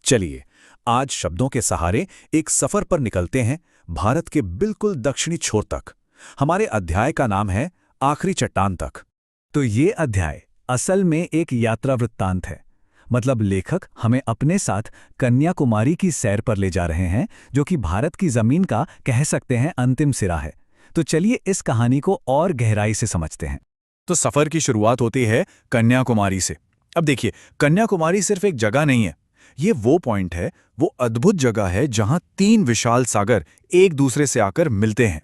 चलिए, आज शब्दों के सहारे एक सफर पर निकलते हैं, भारत के बिल्कुल दक्षिणी छोर तक। हमारे अध्याय का नाम है आखिरी चट्टान तक। तो ये अध्याय असल में एक यात्रा वृत्तांत है। मतलब लेखक हमें अपने साथ कन्याकुमारी की सैर पर ले जा रहे हैं, जो कि भारत की जमीन का कह सकते हैं अंतिम सिरा है। तो चलिए इस कहानी को और गहराई से समझते हैं। तो सफर की शुरुआत होती है कन्याकुमारी से। अब देखिए, कन्याकुमारी सिर्फ एक जगह नहीं है, ये वो पॉइंट है, वो अद्भुत जगह है जहां तीन विशाल सागर एक दूसरे से आकर मिलते हैं।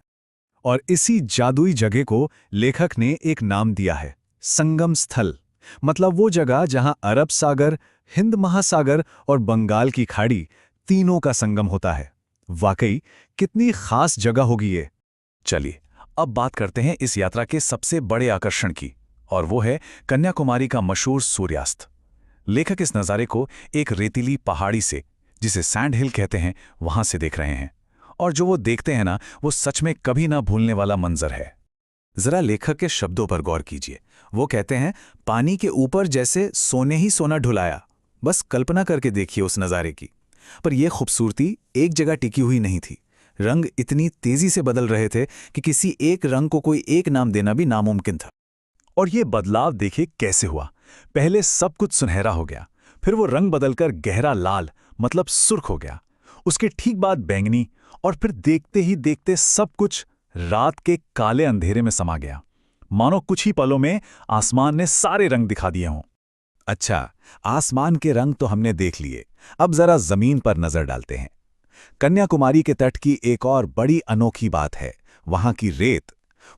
और इसी जादुई जगह को लेखक ने एक नाम दिया है, संगम स्थल। मतलब वो जगह जहां अरब सागर, हिंद महासागर और बंगाल की खाड़ी तीनों का संगम होता है। वाकई कितनी खास जगह होगी ये। चलिए अब बात करते हैं इस यात्रा के सबसे बड़े आकर्षण की, और वो है कन्याकुमारी का मशहूर सूर्यास्त। लेखक इस नज़ारे को एक रेतीली पहाड़ी से, जिसे सैंड हिल कहते हैं, वहां से देख रहे हैं। और जो वो देखते हैं ना, वो सच में कभी ना भूलने वाला मंजर है। जरा लेखक के शब्दों पर गौर कीजिए। वो कहते हैं, पानी के ऊपर जैसे सोने ही सोना ढुलाया। बस कल्पना करके देखिए उस नज़ारे की। पर यह खूबसूरती एक जगह टिकी हुई नहीं थी। रंग इतनी तेजी से बदल रहे थे कि किसी एक रंग को कोई एक नाम देना भी नामुमकिन था। और ये बदलाव देखिए कैसे हुआ। पहले सब कुछ सुनहरा हो गया, फिर वो रंग बदलकर गहरा लाल मतलब सुर्ख हो गया। उसके ठीक बाद बैंगनी, और फिर देखते ही देखते सब कुछ रात के काले अंधेरे में समा गया। मानो कुछ ही पलों में आसमान ने सारे रंग दिखा दिए हों। अच्छा, आसमान के रंग तो हमने देख लिए, अब जरा जमीन पर नजर डालते हैं। कन्याकुमारी के तट की एक और बड़ी अनोखी बात है, वहां की रेत।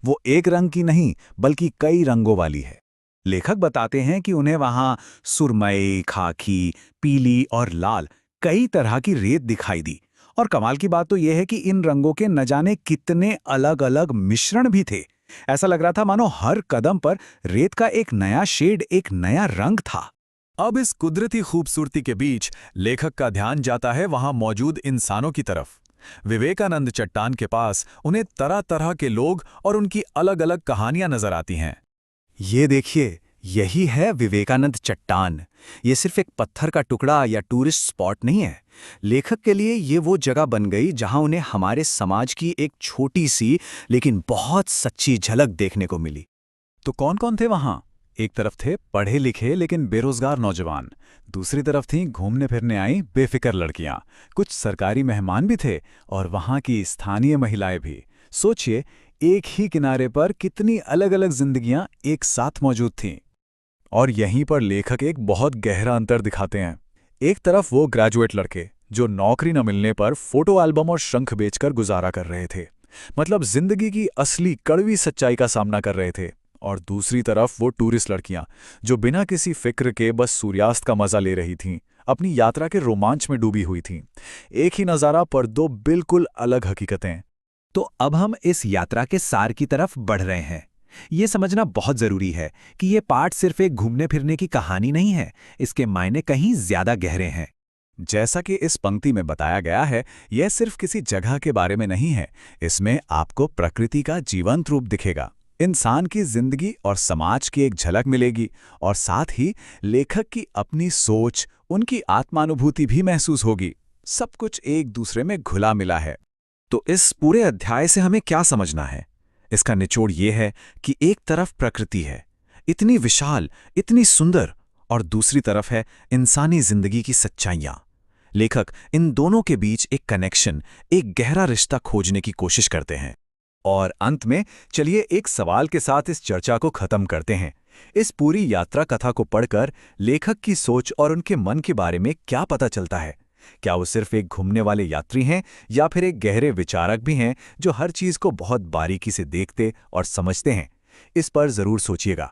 वो एक रंग की नहीं, बल्कि कई रंगों वाली है। लेखक बताते हैं कि उन्हें वहां सुरमई, खाकी, पीली और लाल कई तरह की रेत दिखाई दी। और कमाल की बात तो यह है कि इन रंगों के न जाने कितने अलग अलग मिश्रण भी थे। ऐसा लग रहा था मानो हर कदम पर रेत का एक नया शेड, एक नया रंग था। अब इस कुदरती खूबसूरती के बीच लेखक का ध्यान जाता है वहां मौजूद इंसानों की तरफ। विवेकानंद चट्टान के पास उन्हें तरह तरह के लोग और उनकी अलग अलग कहानियां नजर आती हैं। ये देखिए, यही है विवेकानंद चट्टान। ये सिर्फ एक पत्थर का टुकड़ा या टूरिस्ट स्पॉट नहीं है। लेखक के लिए ये वो जगह बन गई जहां उन्हें हमारे समाज की एक छोटी सी लेकिन बहुत सच्ची झलक देखने को मिली। तो कौन कौन थे वहां? एक तरफ थे पढ़े लिखे लेकिन बेरोजगार नौजवान, दूसरी तरफ थीं घूमने फिरने आई बेफिक्र लड़कियां, कुछ सरकारी मेहमान भी थे, और वहां की स्थानीय महिलाएं भी। सोचिए, एक ही किनारे पर कितनी अलग अलग जिंदगियां एक साथ मौजूद थीं। और यहीं पर लेखक एक बहुत गहरा अंतर दिखाते हैं। एक तरफ वो ग्रेजुएट लड़के जो नौकरी न मिलने पर फोटो एल्बम और शंख बेचकर गुजारा कर रहे थे, मतलब जिंदगी की असली कड़वी सच्चाई का सामना कर रहे थे। और दूसरी तरफ वो टूरिस्ट लड़कियां जो बिना किसी फिक्र के बस सूर्यास्त का मजा ले रही थीं, अपनी यात्रा के रोमांच में डूबी हुई थीं। एक ही नज़ारा पर दो बिल्कुल अलग हकीकतें। तो अब हम इस यात्रा के सार की तरफ बढ़ रहे हैं। ये समझना बहुत जरूरी है कि ये पाठ सिर्फ एक घूमने फिरने की कहानी नहीं है, इसके मायने कहीं ज्यादा गहरे हैं। जैसा कि इस पंक्ति में बताया गया है, यह सिर्फ किसी जगह के बारे में नहीं है। इसमें आपको प्रकृति का जीवंत रूप दिखेगा, इंसान की जिंदगी और समाज की एक झलक मिलेगी, और साथ ही लेखक की अपनी सोच, उनकी आत्मानुभूति भी महसूस होगी। सब कुछ एक दूसरे में घुला मिला है। तो इस पूरे अध्याय से हमें क्या समझना है? इसका निचोड़ ये है कि एक तरफ प्रकृति है, इतनी विशाल, इतनी सुंदर, और दूसरी तरफ है इंसानी जिंदगी की सच्चाइयां। लेखक इन दोनों के बीच एक कनेक्शन, एक गहरा रिश्ता खोजने की कोशिश करते हैं। और अंत में चलिए एक सवाल के साथ इस चर्चा को खत्म करते हैं। इस पूरी यात्रा कथा को पढ़कर लेखक की सोच और उनके मन के बारे में क्या पता चलता है? क्या वो सिर्फ एक घूमने वाले यात्री हैं, या फिर एक गहरे विचारक भी हैं जो हर चीज को बहुत बारीकी से देखते और समझते हैं? इस पर जरूर सोचिएगा।